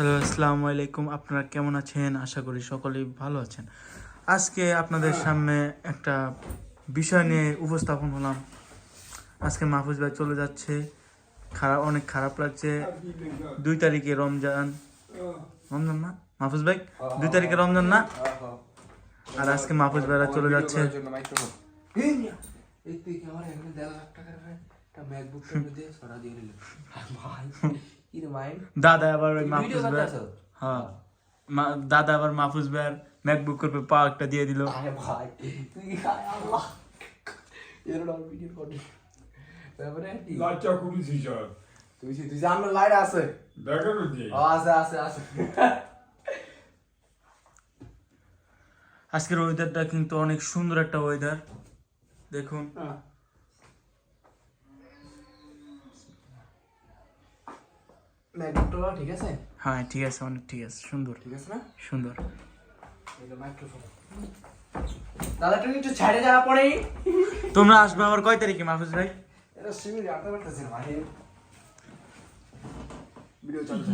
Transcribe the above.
Hello, আসসালামু আলাইকুম। আপনারা কেমন আছেন? আশা করি সকলেই ভালো আছেন। আজকে আপনাদের সামনে একটা বিষয় নিয়ে উপস্থাপন হলাম। আজকে মাহফুজ ভাই চলে যাচ্ছে, অনেক খারাপ লাগছে। 2 তারিখে রমজান রমজান না মাহফুজ ভাই, 2 তারিখে রমজান না? আর আজকে মাহফুজ ভাইরা চলে যাচ্ছে। দাদা আবার মাহফুজ ভাই, হ্যাঁ দাদা আবার মাহফুজ ভাইয়ের ম্যাকবুক করবে পা একটা দিয়ে দিল। আজকের ওয়েদারটা কিন্তু অনেক সুন্দর একটা ওয়েদার, দেখুন। ঠিক আছে, হ্যাঁ ঠিক আছে, অনেক ঠিক আছে, সুন্দর, ঠিক আছে না? সুন্দর। দাদা তুমি একটু ছাড়ে যাওয়া পরে তোমরা আসবে আবার কয় তারিখে মাহফুজ ভাই? এটা সিমি রাখতে পারতেছি না ভাই। ভিডিও চলছে।